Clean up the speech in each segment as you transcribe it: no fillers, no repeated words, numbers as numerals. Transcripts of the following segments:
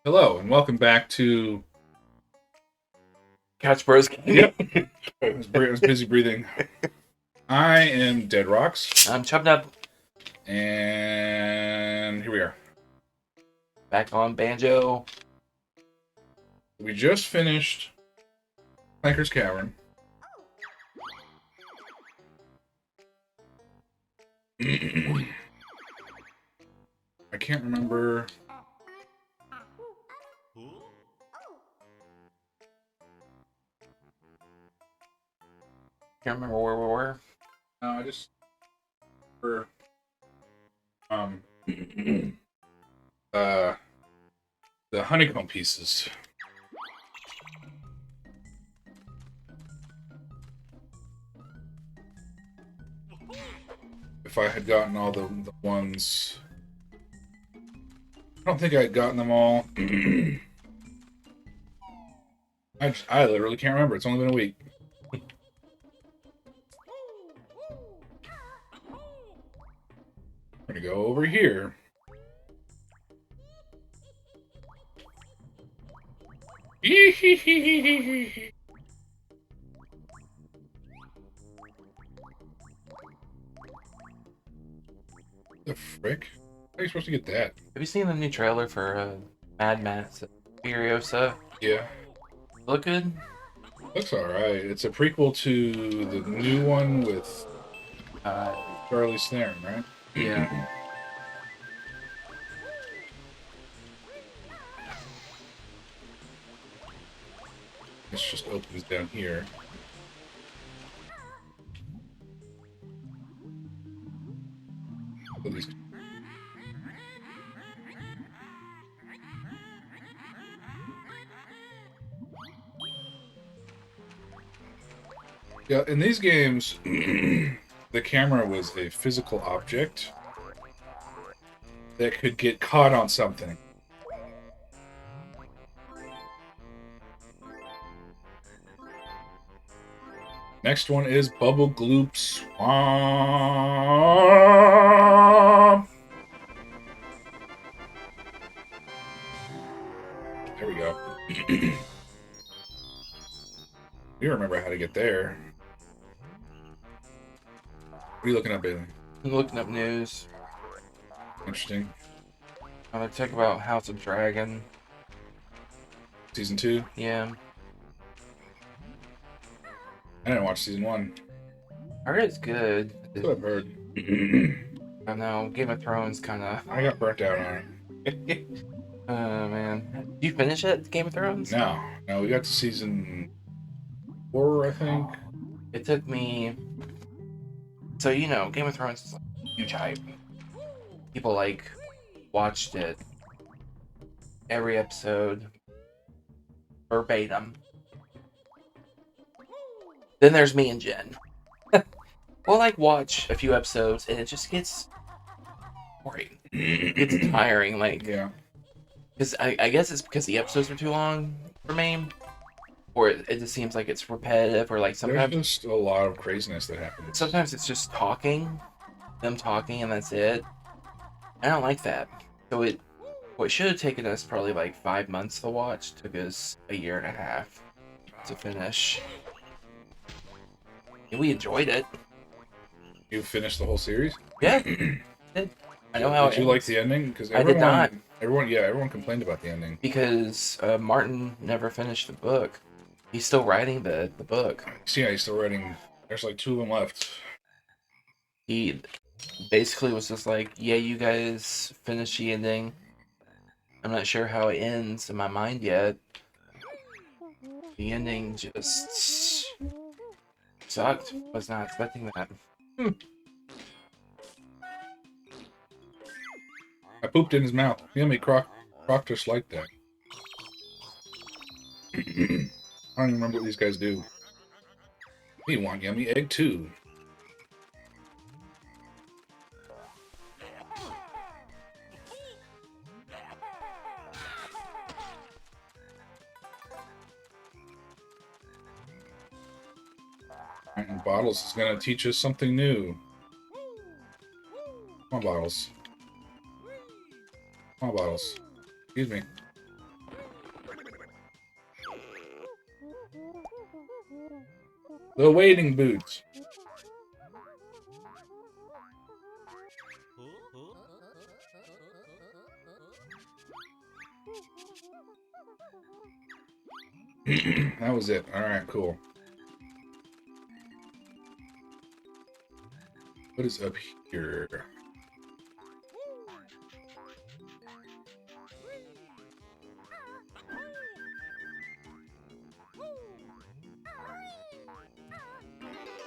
Hello and welcome back to. Couch Bros. Yep, I was busy breathing. I am Deadrocks, I'm Chub Nub, and here we are. back on Banjo. We just finished Planker's Cavern. I can't remember. Can't remember where we were. No, I just for the honeycomb pieces. If I had gotten all the ones, I don't think I had gotten them all. I literally can't remember. It's only been a week. We're gonna go over here. The frick? How are you supposed to get that? Have you seen the new trailer for Mad Max Furiosa? Yeah. Look good? Looks alright. It's a prequel to the new one with Charlie Theron, right? Yeah. This just opens down here. These... Yeah, in these games, the camera was a physical object that could get caught on something. Next one is Bubble Gloop Swamp. There we go. You remember how to get there. What are you looking up, Bailey? I'm looking up news. Interesting. I'm gonna talk about House of Dragon. Season 2? Yeah. I didn't watch season 1. I heard it's good. That's what I've heard. I know, Game of Thrones kinda... I got burnt out on it. Oh, man. Did you finish it, Game of Thrones? No, we got to season 4, I think. It took me... So, you know, Game of Thrones is like huge hype. People, like, watched it. Every episode. Verbatim. Then there's me and Jen. We'll, like, watch a few episodes, and it just gets boring. It's tiring, like... Yeah. Because I guess it's because the episodes are too long for me. Or it just seems like it's repetitive, or like sometimes... There's just a lot of craziness that happens. Sometimes it's just talking. Them talking, and that's it. I don't like that. So what should have taken us probably like 5 months to watch took us a year and a half to finish. And we enjoyed it. You finished the whole series? Yeah. I know how Did you like the ending? Because I did not. Everyone complained about the ending. Because Martin never finished the book. He's still writing the book. Yeah, he's still writing. There's like 2 of them left. He basically was just like, yeah, you guys finish the ending. I'm not sure how it ends in my mind yet. The ending just sucked. Was not expecting that. I pooped in his mouth. Yummy, Croc just like that. I don't even remember what these guys do. We want yummy egg too. And Bottles is going to teach us something new. Come on, Bottles. Come on, Bottles. Excuse me. The wading boots. That was it. All right, cool. What is up here?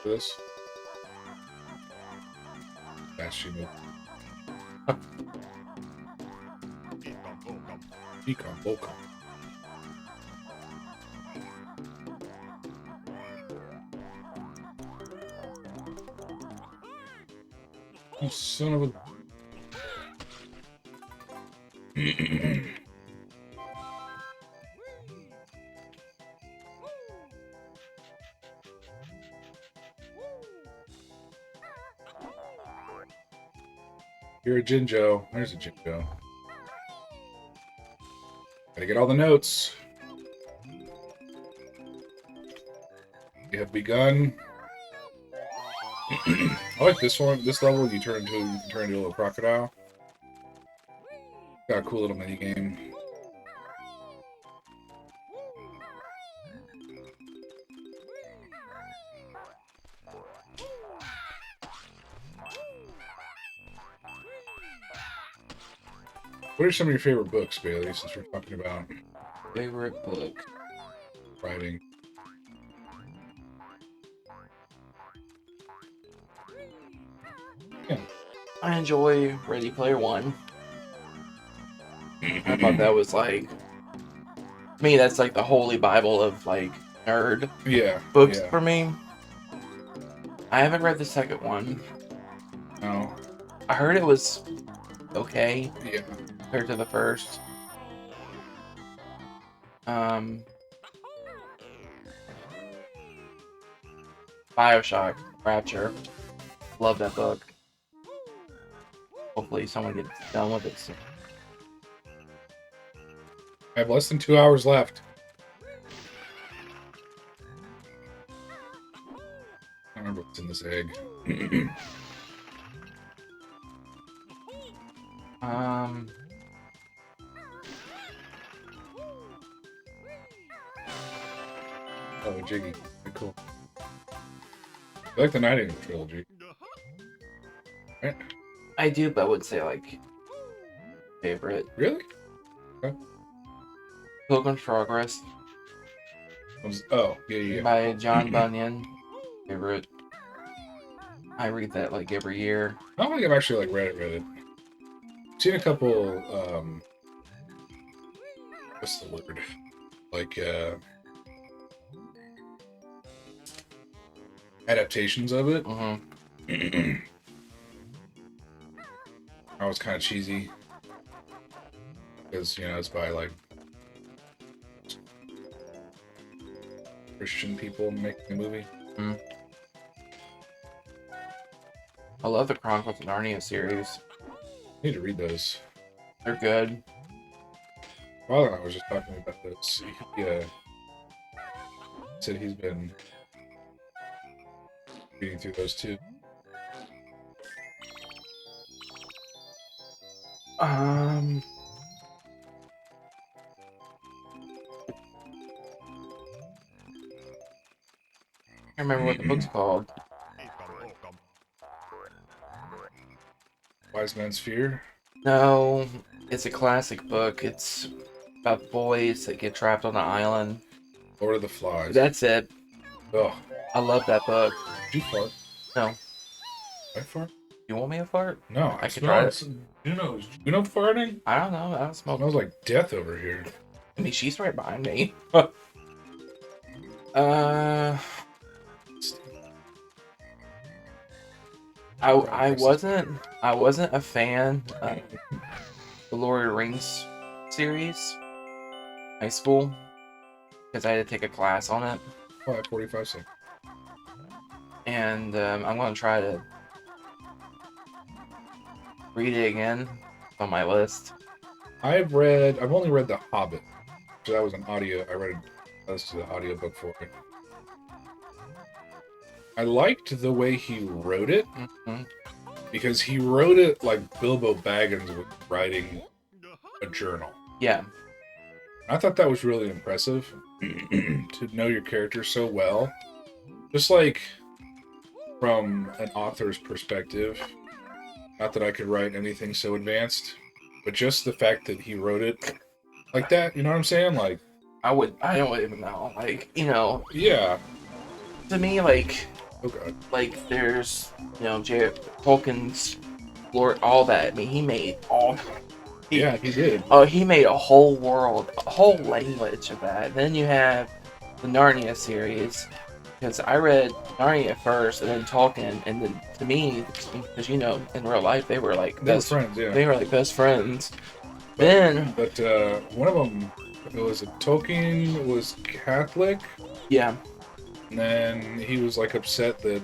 This? Fast she moved. Econ, Volcom. You son of a... You're a Jinjo. There's a Jinjo. Gotta get all the notes. We have begun. I like this one. This level, you can turn into a little crocodile. Got a cool little mini game. What are some of your favorite books, Bailey, since we're talking about Favorite book? writing? Yeah. I enjoy Ready Player One. I thought that was like, to me, that's like the holy bible of like nerd books for me. I haven't read the second one. No. I heard it was okay. Yeah. Compared to the first. BioShock Rapture. Love that book. Hopefully someone gets done with it soon. I have less than 2 hours left. I don't remember what's in this egg. Oh, Jiggy. Very cool. I like the Night Angel trilogy. Right? I do, but I would say like favorite. Really? Okay. Pilgrim's Progress. Oh, yeah. By John Bunyan. Favorite. I read that like every year. I don't think I've actually like read it. Seen a couple what's the word? Like adaptations of it. I was kind of cheesy because it's by like Christian people making the movie. I love the Chronicles of Narnia series. I need to read those. They're good. Father and I was just talking about this. He said he's been reading through those too. I can't remember what the book's called. Wise Man's Fear? No, it's a classic book. It's about boys that get trapped on an island. Lord of the Flies. That's it. Oh. I love that book. Did you fart? No. I fart? You want me to fart? No, I could try it. Juno's. Juno farting? I don't know. I don't smoke. It smells like death over here. I mean, she's right behind me. I wasn't a fan of the Lord of the Rings series in high school because I had to take a class on it. 45 seconds. And I'm going to try to read it again. It's on my list. I've only read The Hobbit. So that was an audio. I listened to the audiobook for it. I liked the way he wrote it Hmm. because he wrote it like Bilbo Baggins was writing a journal. Yeah. I thought that was really impressive to know your character so well. Just like from an author's perspective, not that I could write anything so advanced, but just the fact that he wrote it like that, you know what I'm saying? Like, I don't even know. Like, you know, yeah. to me, Oh god. like there's, you know, Tolkien's Lord, all that. I mean, he made all. He, Yeah, he did. oh, he made a whole world, a whole language of that. Then you have the Narnia series, because I read Narnia first, and then Tolkien, and then to me, because you know, in real life they were like They were best, friends, yeah. they were like best friends. But, Then, but one of them, it was Tolkien was Catholic, yeah, and then he was like upset that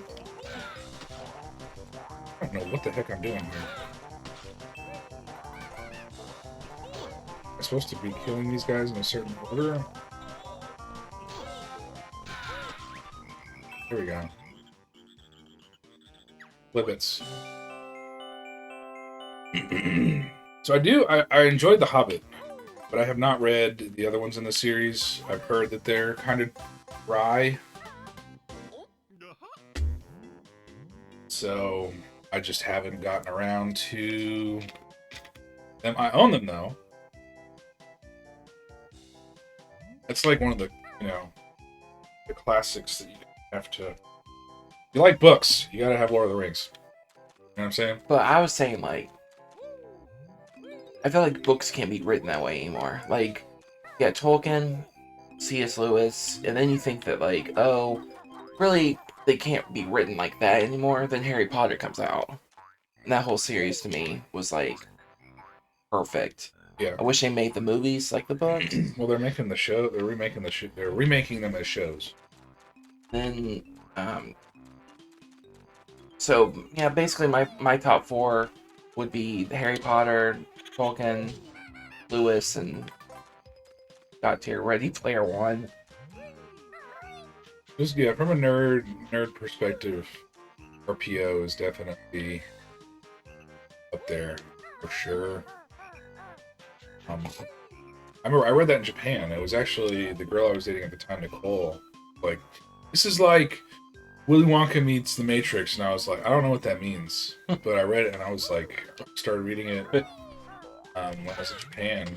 I don't know what the heck I'm doing here. Am I supposed to be killing these guys in a certain order? Here we go. Libbits. So I enjoyed The Hobbit, but I have not read the other ones in the series. I've heard that they're kind of dry. So I just haven't gotten around to them. I own them though. It's like one of the, you know, the classics that you have to. If you like books, you gotta have Lord of the Rings. You know what I'm saying? but I was saying like, I feel like books can't be written that way anymore. Like, yeah, Tolkien, C.S. Lewis, and then you think that like, oh, really, they can't be written like that anymore. Then Harry Potter comes out, and that whole series to me was like perfect. Yeah. I wish they made the movies like the books. Well, they're making the show. They're remaking the. They're remaking them as shows. Then, so yeah, basically my top four would be Harry Potter, Tolkien, Lewis, and got tier Ready Player One. Just yeah, from a nerd perspective, RPO is definitely up there for sure. I remember I read that in Japan. It was actually the girl I was dating at the time, Nicole. Like, this is like Willy Wonka meets the Matrix, and I was like, I don't know what that means, but I read it and I was like, started reading it when I was in Japan.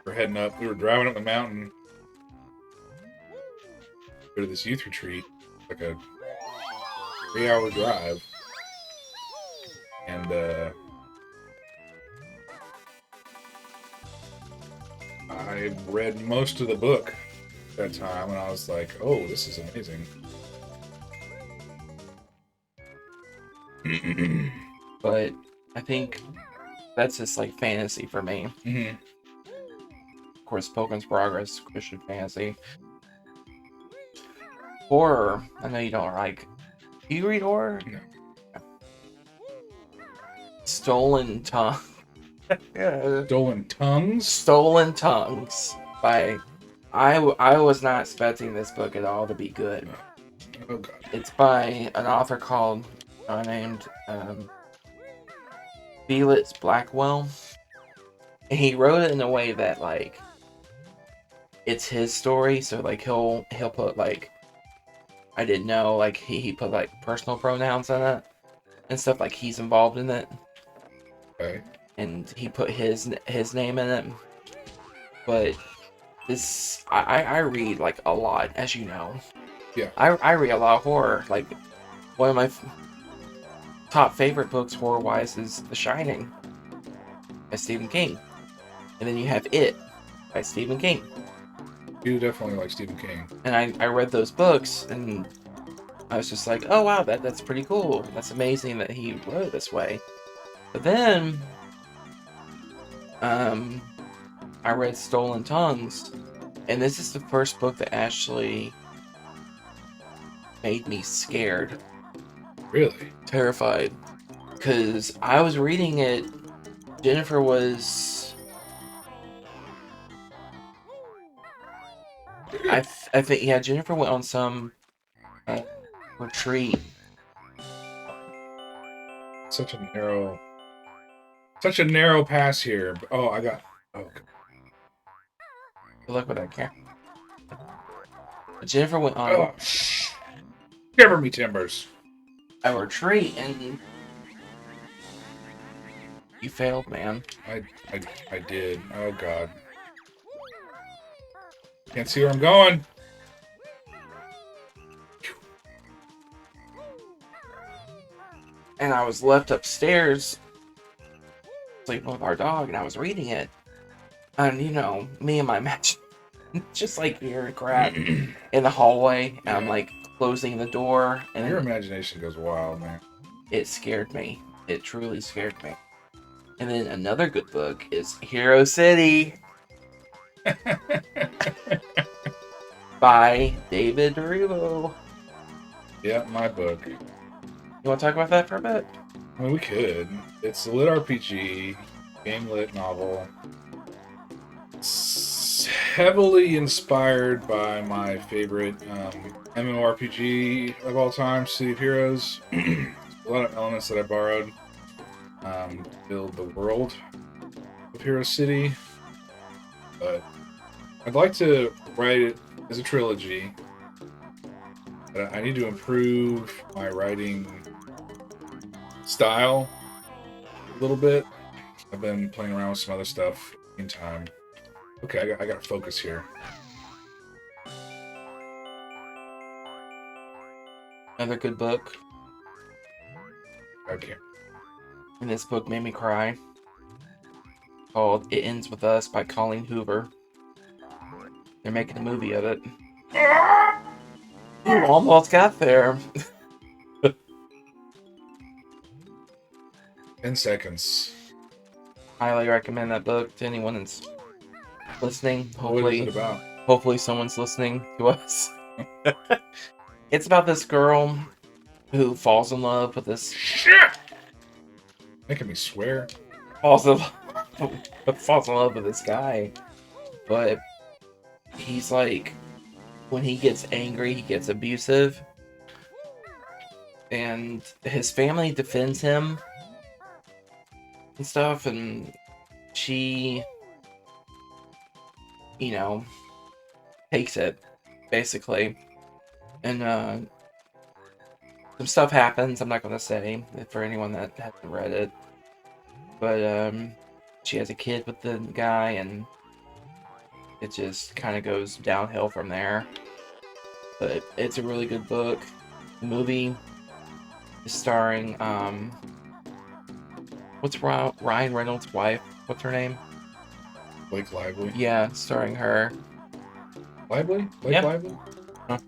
We were heading up. We were driving up the mountain, go to this youth retreat, like a 3-hour drive, and I read most of the book that time, and I was like, "Oh, this is amazing." But I think that's just like fantasy for me. Mm-hmm. Of course, Pokemon's Progress, Christian fantasy. Horror. I know you don't like. Do you read horror? No. Stolen Tongue. Yeah. Stolen Tongues. Stolen Tongues by. I was not expecting this book at all to be good. Oh god. It's by an author called named Felix Blackwell. And he wrote it in a way that like it's his story, so like he'll put like I didn't know like he put like personal pronouns in it and stuff like he's involved in it. Okay. And he put his name in it. But this I read like a lot, as you know. Yeah. I read a lot of horror. Like one of my top favorite books horror wise is The Shining by Stephen King. And then you have It by Stephen King. You definitely like Stephen King. And I read those books and I was just like, oh wow, that's pretty cool. That's amazing that he wrote it this way. But then I read Stolen Tongues, and this is the first book that actually made me scared. Really? Terrified. Because I was reading it, Jennifer was... I think, yeah, Jennifer went on some Retreat. Such a narrow pass here. Oh, I got. Oh, Good luck with that camera. Jennifer went on oh, shiver me timbers. a retreat and you failed, man. I did. Oh God. Can't see where I'm going. And I was left upstairs sleeping with our dog, and I was reading it. And you know, me and my match, just like hearing crap in the hallway, and I'm like closing the door, and Your imagination goes wild, man. it scared me. It truly scared me. And then another good book is Hero City by David Derulo. Yeah, my book. You want to talk about that for a bit? I mean, we could. It's a lit RPG, game lit novel. It's heavily inspired by my favorite MMORPG of all time, City of Heroes. A lot of elements that I borrowed to build the world of Hero City. But I'd like to write it as a trilogy. But I need to improve my writing style a little bit. I've been playing around with some other stuff in time. Okay, I gotta focus here. Another good book. Okay. And this book made me cry. Called It Ends With Us by Colleen Hoover. They're making a movie of it. You almost got there. 10 seconds. Highly recommend that book to anyone that's listening. What is it about? Hopefully someone's listening to us. It's about this girl who falls in love with this... Shit! Making me swear. falls in love with this guy. But he's like... when he gets angry, he gets abusive. And his family defends him. And stuff, and she... you know... takes it, basically. And some stuff happens. I'm not gonna say for anyone that hasn't read it, but she has a kid with the guy, and it just kind of goes downhill from there. But it's a really good book. The movie is starring what's Ryan Reynolds' wife? What's her name? Blake Lively. Yeah, starring her. Lively? Blake Yeah. Lively? Huh.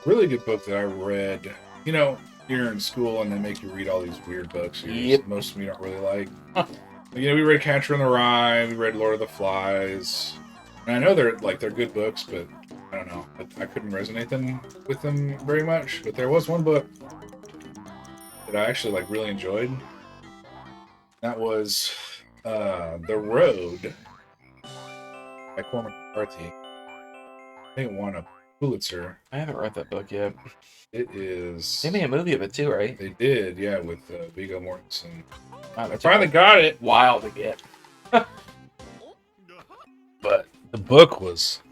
Really good book that I read. You know, you're in school and they make you read all these weird books. Most of them you don't really like. Huh. You know, we read Catcher in the Rye, we read Lord of the Flies. And I know they're good books, but I don't know. I couldn't resonate with them very much. But there was one book that I actually really enjoyed. That was The Road by Cormac McCarthy. I think it won a Pulitzer. I haven't read that book yet. It is. They made a movie of it too, right? They did, yeah, with Viggo Mortensen. Wow, I finally got it. Wild to get. But the book was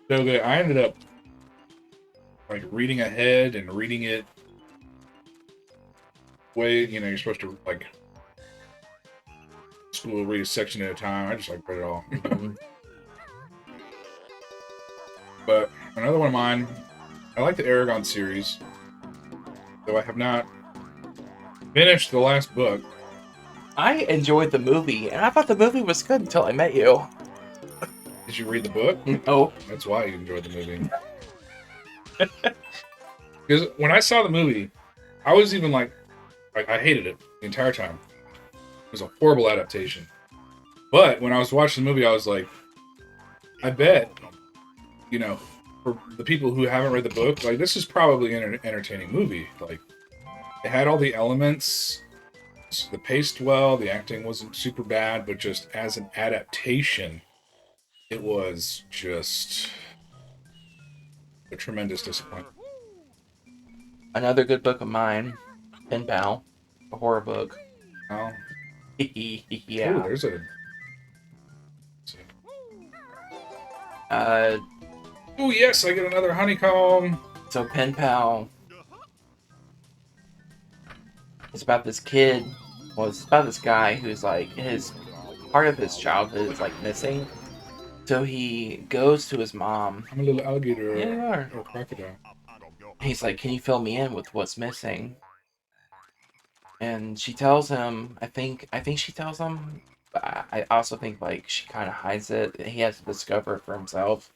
so good. I ended up reading ahead and reading it way, you're supposed to school read a section at a time. I just read it all. But another one of mine, I like the Aragon series, though I have not finished the last book. I enjoyed the movie, and I thought the movie was good until I met you. Did you read the book? No. That's why you enjoyed the movie. Because when I saw the movie, I was even I hated it the entire time. It was a horrible adaptation. But when I was watching the movie, I was like, I bet, for the people who haven't read the book, this is probably an entertaining movie. It had all the elements, the paced well, the acting wasn't super bad, but just as an adaptation, it was just a tremendous disappointment. Another good book of mine, Pen Pal, a horror book. Oh, Yeah. there's a. Uh, Oh yes, I get another honeycomb. so Pen Pal is about this kid. Well, it's about this guy who's like his part of his childhood is like missing. So he goes to his mom. I'm a little alligator Yeah, you are. or crocodile. He's like, "Can you fill me in with what's missing?" And she tells him. I think she tells him. But I also think like she kind of hides it. He has to discover it for himself.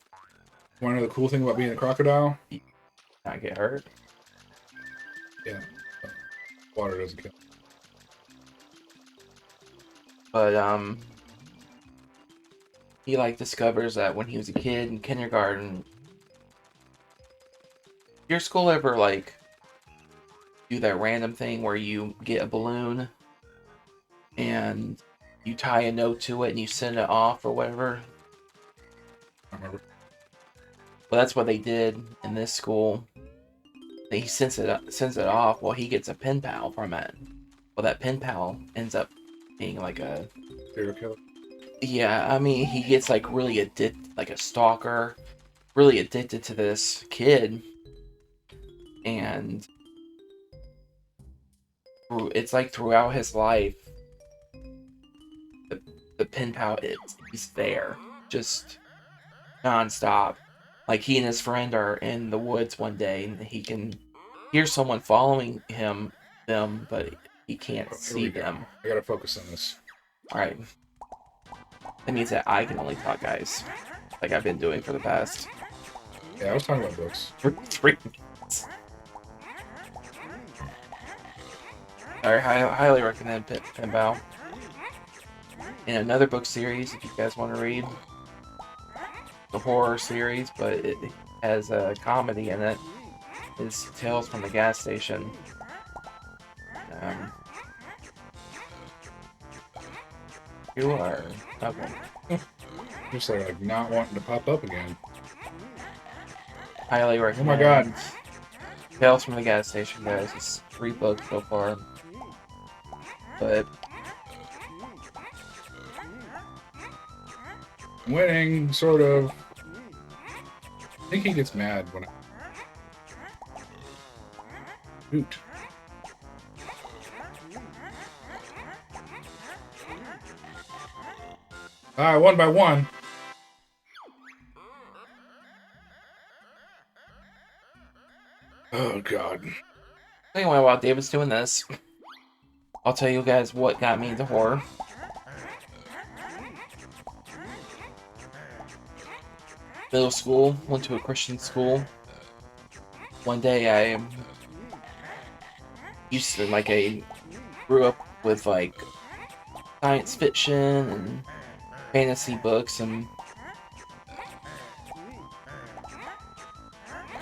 Want to know the cool thing about being a crocodile? Not get hurt. Yeah, water doesn't kill. But he like discovers that when he was a kid in kindergarten. Your school ever like do that random thing where you get a balloon and you tie a note to it and you send it off or whatever? I remember. Well, that's what they did in this school. He sends it off. Well, he gets a pen pal from it. Well, that pen pal ends up being like a Serial killer. yeah. I mean, he gets like really addicted, like a stalker, really addicted to this kid, and it's like throughout his life, the pen pal he's there, just nonstop. Like he and his friend are in the woods one day, and he can hear someone following them, but he can't see them. I gotta focus on this. All right, that means that I can only talk, guys, like I've been doing for the past Yeah, I was talking about books. 3 minutes. I highly recommend Pen Pal. And another book series, if you guys want to read. The horror series, but it has a comedy in it. It's Tales from the Gas Station. You are okay. Just like not wanting to pop up again. Highly recommend. Oh my god. Tales from the Gas Station, guys. It's 3 books so far. But Winning, sort of. I think he gets mad when I shoot. Alright, 1 by 1. Oh god. anyway, while David's doing this, I'll tell you guys what got me into horror. Middle school, went to a Christian school. One day I used to, like, I grew up with, like, science fiction and fantasy books, and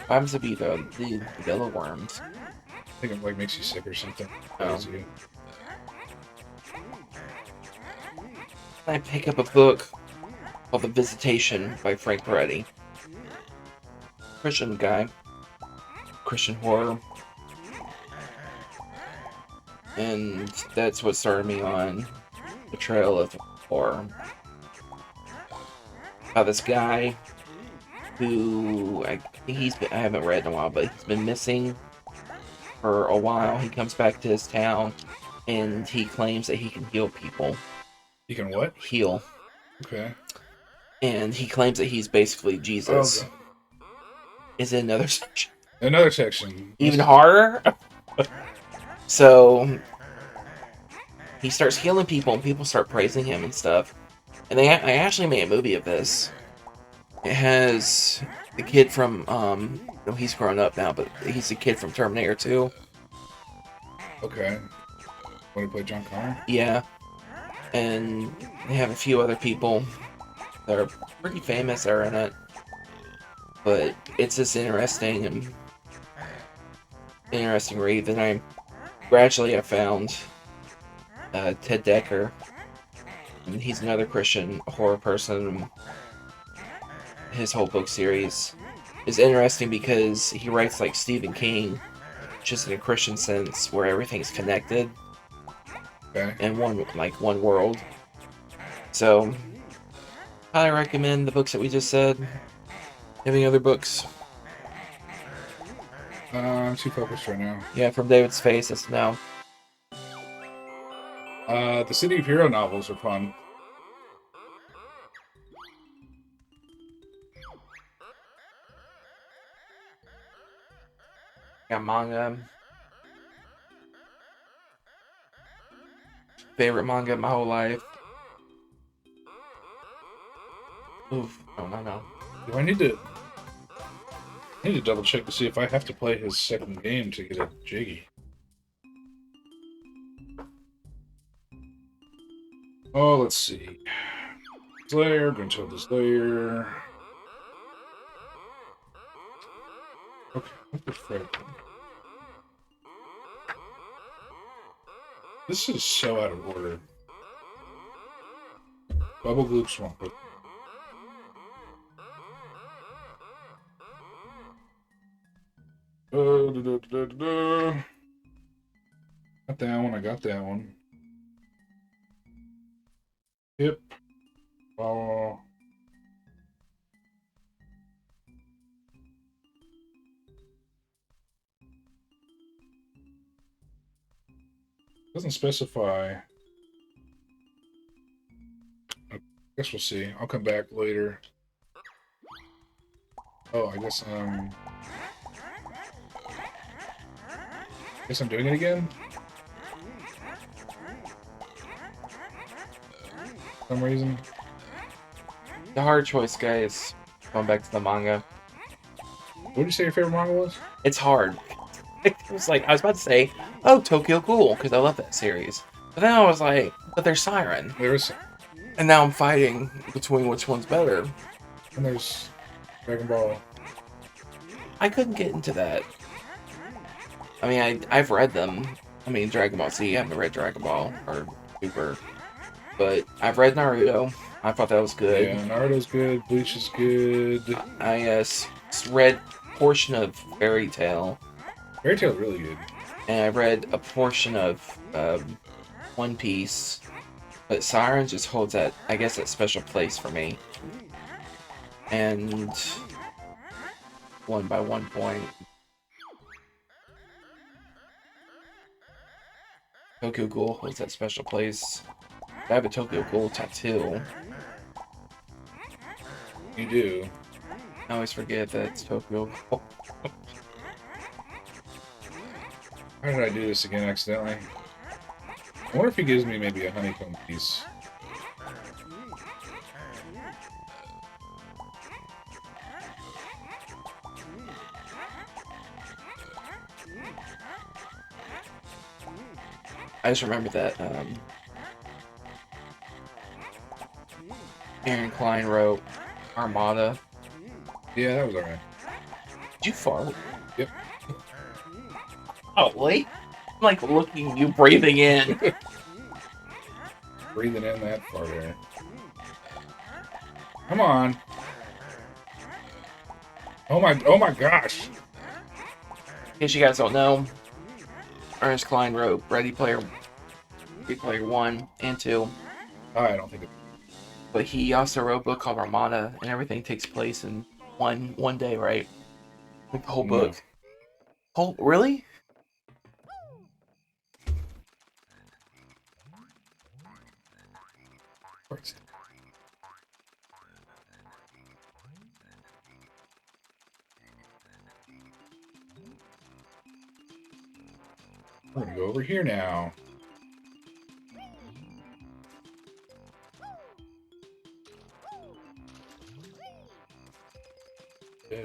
what happens to be the yellow worms. I think it like makes you sick or something. Oh. I pick up a book called The Visitation by Frank Peretti. Christian guy. Christian horror. And that's what started me on the trail of horror. About this guy who I haven't read in a while, but he's been missing for a while. He comes back to his town and he claims that he can heal people. You can what? Heal. Okay. And he claims that he's basically Jesus. Oh, Is it another section? another section. Even harder? So he starts healing people and people start praising him and stuff. And I actually made a movie of this. It has the kid from no, he's grown up now, but he's the kid from Terminator 2. Okay. Want to play John Connor? Yeah. And they have a few other people that are pretty famous that are in it. But it's just interesting read. Then I gradually found Ted Decker. And he's another Christian horror person. His whole book series is interesting because he writes like Stephen King, just in a Christian sense, where everything's connected Okay. in one world. So, highly recommend the books that we just said. Any other books? I'm too focused right now. Yeah, From David's Face. That's now. The City of Hero novels are fun. Got manga. Favorite manga of my whole life. Oof. No. Do I need to double check to see if I have to play his second game to get a Jiggy. Oh, let's see. Slayer, Gruntilda Slayer. Okay, what the frick? This is so out of order. Bubble Gloop Swamp. Got that one, I got that one. Yep. Oh. Doesn't specify. I guess we'll see. I'll come back later. Oh, I guess I'm doing it again? For some reason. The hard choice, guys. Going back to the manga. What did you say your favorite manga was? It's hard. I was about to say, oh, Tokyo Ghoul, because I love that series. But then I was like, but there's Siren. There's, And now I'm fighting between which one's better. and there's Dragon Ball. I couldn't get into that. I mean, I've read them. I mean, Dragon Ball Z, I haven't read Dragon Ball or Super. But I've read Naruto. I thought that was good. Yeah, Naruto's good. Bleach is good. I read a portion of Fairy Tail. Fairy Tail's really good. And I read a portion of One Piece. But Siren just holds that, I guess, that special place for me. And won by 1 point. Tokyo Ghoul holds that special place. I have a Tokyo Ghoul tattoo. You do. I always forget that it's Tokyo Ghoul. How did I do this again accidentally? I wonder if he gives me maybe a honeycomb piece. I just remember that Aaron Klein wrote Armada. Yeah, that was alright. Did you fart? Yep. Oh, wait. I'm like looking, you breathing in. Breathing in that fart air. Come on. Oh my gosh. In case you guys don't know, Ernest Klein wrote Ready Player 1 and 2. I don't think it. But he also wrote a book called Armada, and everything takes place in one day, right? Like the whole book. Really? We're gonna go over here now. I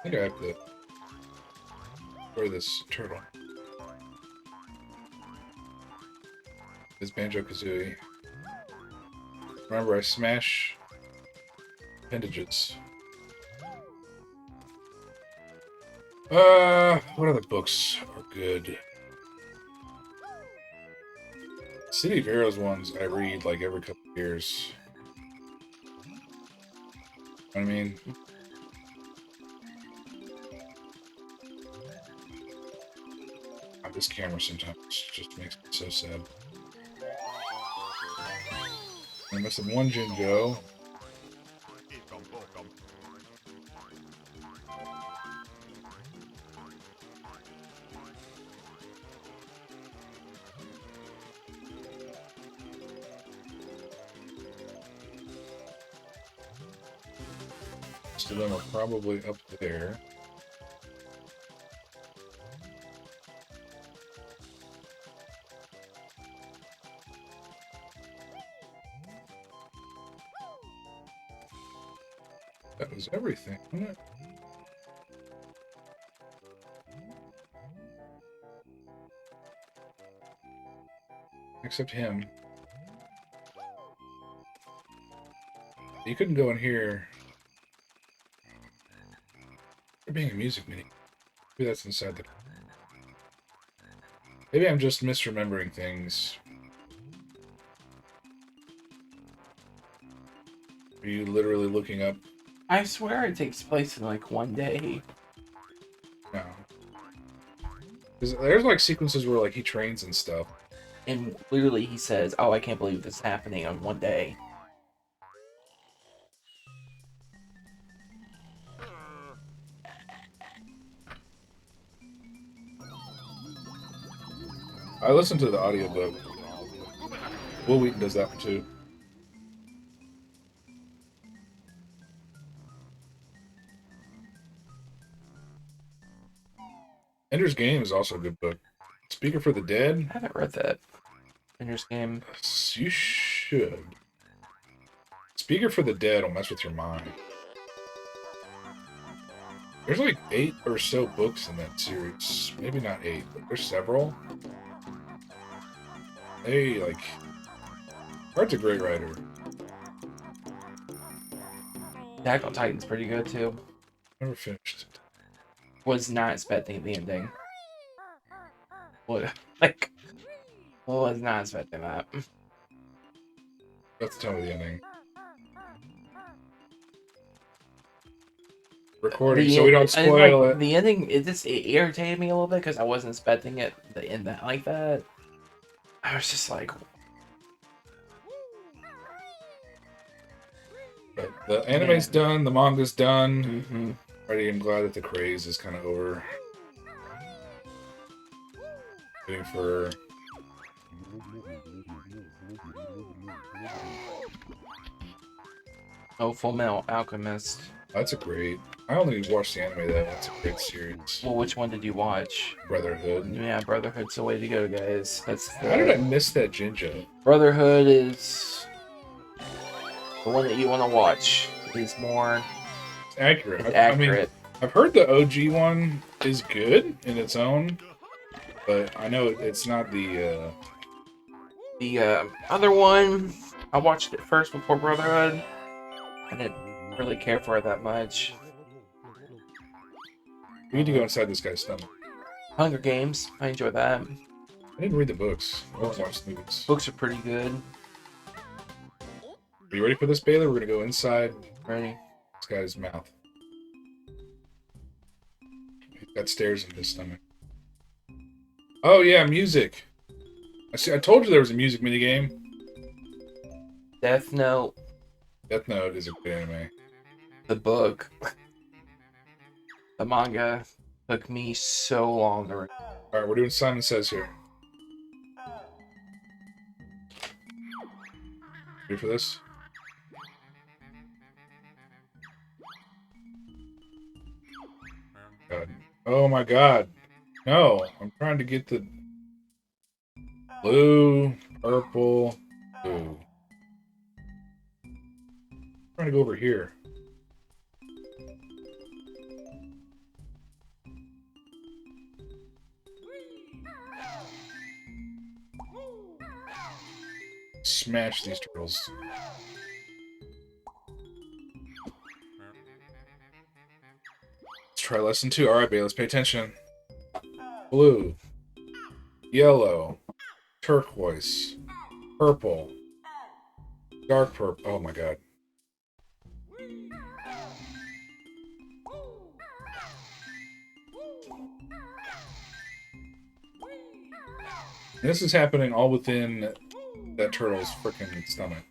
think I have to destroy this turtle. This Banjo-Kazooie. Remember, I smash appendages. What other books are good? City of Heroes ones I read like every couple of years. I mean, this camera sometimes just makes me so sad. I'm missing one Jinjo. Most of them are probably up there. That was everything, wasn't it? Except him. You couldn't go in here. There being a music mini. Maybe that's inside the... Maybe I'm just misremembering things. Are you literally looking up? I swear it takes place in like one day. No. There's like sequences where like he trains and stuff. And literally he says, "Oh, I can't believe this is happening on one day." I listened to the audiobook. Will Wheaton does that too. Ender's Game is also a good book. Speaker for the Dead? I haven't read that. Ender's Game. You should. Speaker for the Dead will mess with your mind. There's like 8 or so books in that series. Maybe not 8, but there's several. Hey, like... Art's a great writer. Attack on Titan's pretty good too. Never finished it. Was not expecting the ending. What? Like... Was not expecting that. Let's tell me the ending. Recording, so we don't spoil it. The ending, it irritated me a little bit because I wasn't expecting it to end that like that. I was just like... But the anime's done, the manga's done. Mm-hmm. Already, I'm glad that the craze is kind of over. Waiting for... Oh, Full Metal Alchemist. That's a great... I only watched the anime though. That's a great series. Well, which one did you watch? Brotherhood. Yeah, Brotherhood's the way to go, guys. That's the... How did I miss that Jinjo? Brotherhood is the one that you want to watch. It's more... It's accurate. It's accurate. I mean, I've heard the OG one is good in its own, but I know it's not the... The other one, I watched it first before Brotherhood. I didn't really care for it that much. We need to go inside this guy's stomach. Hunger Games, I enjoy that. I didn't read the books. I only watched the movies. Books are pretty good. Are you ready for this, Baylor? We're gonna go inside Ready? this guy's mouth. He's got stairs in his stomach. Oh yeah, music. I told you there was a music minigame. Death Note, Death Note is a good anime. the book, the manga, took me so long to read. Alright, we're doing Simon Says here. Ready for this? God. Oh my god. No, I'm trying to get the blue, purple, blue. I'm trying to go over here. Smash these turtles. try lesson 2. All right, Bailey, let's pay attention. Blue, yellow, turquoise, purple, dark purple. Oh my god. This is happening all within that turtle's freaking stomach.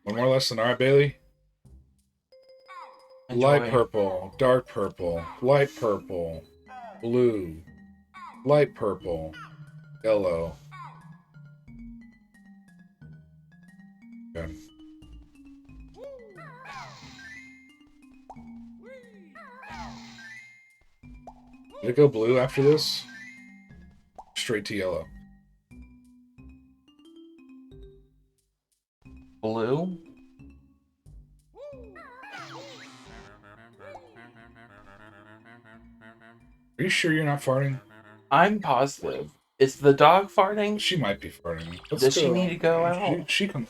One more lesson. All right, Bailey. Enjoy. Light purple, dark purple, light purple, blue, light purple, yellow. Okay. Did it go blue after this? Straight to yellow. Blue? Are you sure you're not farting? I'm positive. Is the dog farting? She might be farting. Does she need to go out? She can.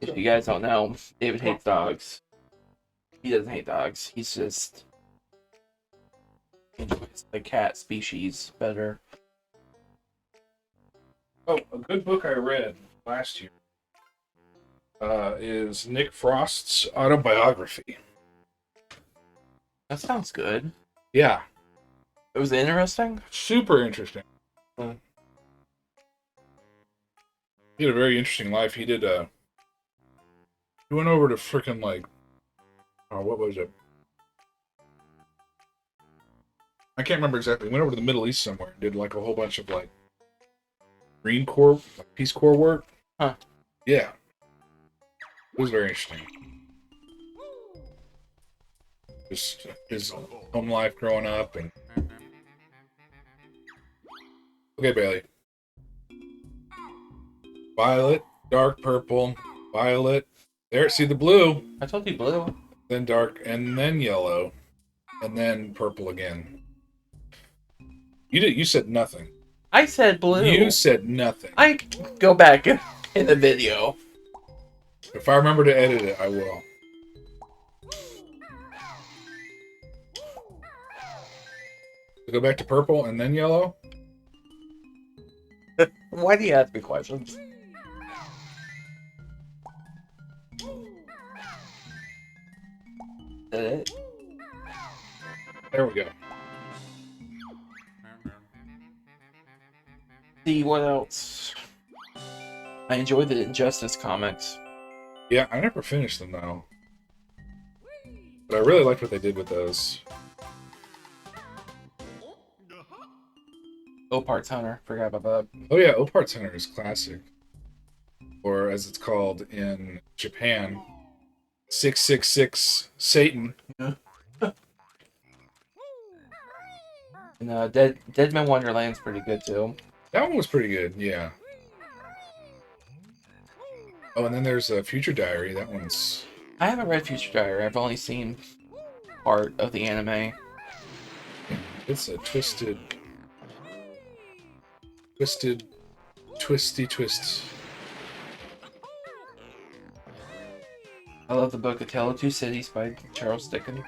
If you guys don't know, David hates dogs. He doesn't hate dogs. He's just enjoys the cat species better. Oh, a good book I read last year is Nick Frost's autobiography. That sounds good. Yeah, It was interesting. super interesting. Hmm. He had a very interesting life. He did. He went over to freaking like, oh, what was it? I can't remember exactly. He went over to the Middle East somewhere and did like a whole bunch of like Marine Corps, like Peace Corps work. Huh. Yeah. It was very interesting. Just his home life growing up and. Okay, Bailey. Violet, dark purple, violet. There, see the blue. I told you blue. Then dark, and then yellow, and then purple again. You did. You said nothing. I said blue. You said nothing. I go back in the video. If I remember to edit it, I will. Go back to purple and then yellow. Why do you ask me questions? Is that it? There we go. See what else? I enjoy the Injustice comics. Yeah, I never finished them though, but I really liked what they did with those. Opart's Hunter. Forgot about that. Oh yeah, Opart's Hunter is classic, or as it's called in Japan, 666 Satan. And Deadman Wonderland's pretty good too. That one was pretty good, yeah. Oh, and then there's a Future Diary. That one's. I haven't read Future Diary. I've only seen part of the anime. It's a twisty twist. I love the book A Tale of Two Cities by Charles Dickens.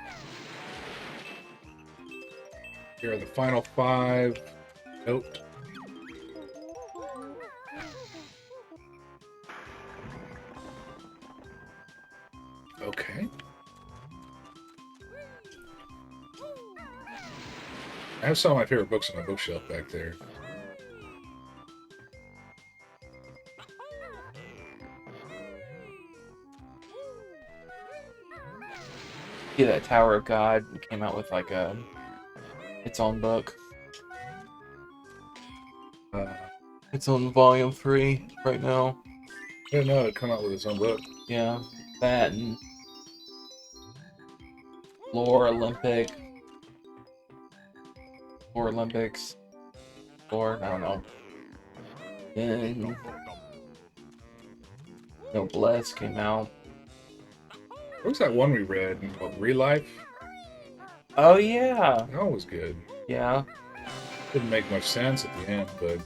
Here are the final 5. Note. Okay. I have some of my favorite books on my bookshelf back there. Yeah, that Tower of God came out with like its own book. It's on volume 3 right now. I didn't know it'd come out with its own book. Yeah, that and Lore Olympics. Lore, I don't know. And Bless came out. What was that one we read called Real Life? Oh yeah. That was good. Yeah. Didn't make much sense at the end, but it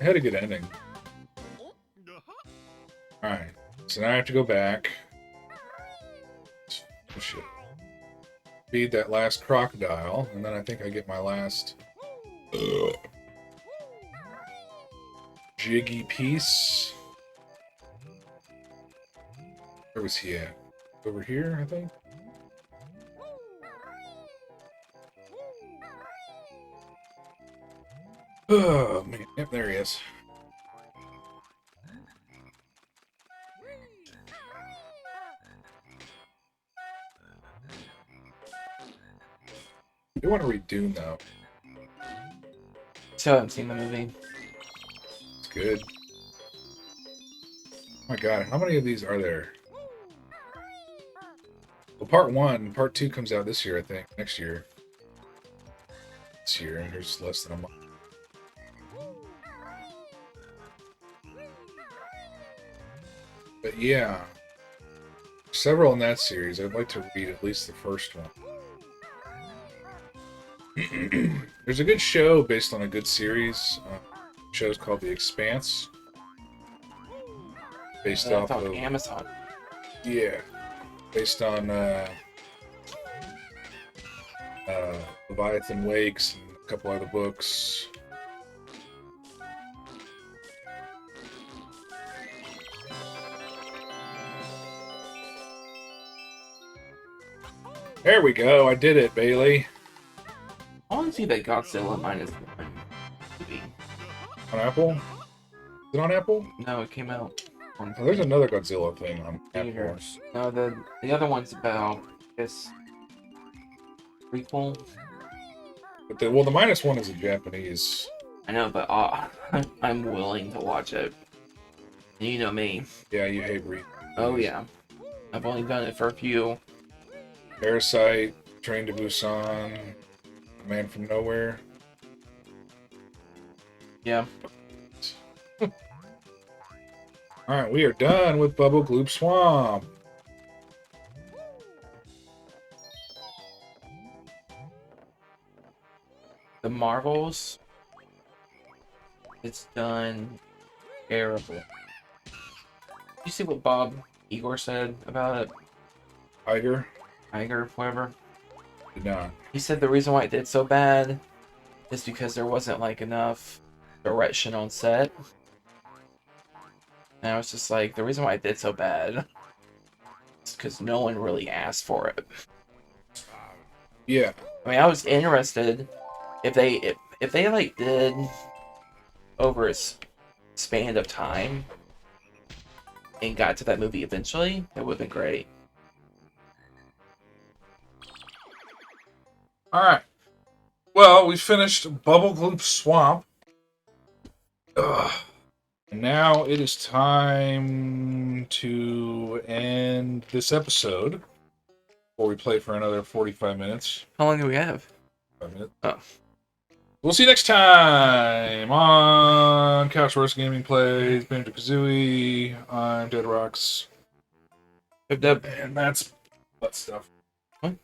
had a good ending. Alright. So now I have to go back. Oh, shit. Feed that last crocodile, and then I think I get my last Jiggy piece. Where was he at? Over here, I think? Oh, man. Yep, there he is. I do want to read Dune, though. Still haven't seen the movie. It's good. Oh my god, how many of these are there? Well, part 1, part 2 comes out this year, I think. Next year. This year, and there's less than a month. But yeah, several in that series. I'd like to read at least the first one. There's a good show based on a good series. The show's called The Expanse. Based off on of Amazon. Yeah, based on Leviathan Wakes and a couple other books. There we go. I did it, Bailey. I want to see that Godzilla -1 movie. On Apple? Is it on Apple? No, it came out on Oh, there's another Godzilla thing on Apple. theaters. No, the other one's about this prequel. But the -1 is a Japanese. I know, but I'm willing to watch it. And you know me. Yeah, you hate reading. Oh yeah, I've only done it for a few. Parasite, Train to Busan, Man from Nowhere. Yeah. Alright, we are done with Bubble Gloop Swamp. The Marvels. It's done terrible. You see what Bob Igor said about it? Tiger? Iger, whatever. Did not. He said the reason why it did so bad is because there wasn't like enough direction on set. And I was just like, the reason why it did so bad is because no one really asked for it. Yeah. I mean, I was interested if they like did over a span of time and got to that movie eventually, it would have been great. Alright. Well, we finished Bubble Gloop Swamp. Ugh. And now it is time to end this episode. Before we play for another 45 minutes. How long do we have? 5 minutes. Oh. We'll see you next time on Couch Roast Gaming Plays Banjo-Kazooie. I'm Deadrocks. Yep. And that's butt stuff. What?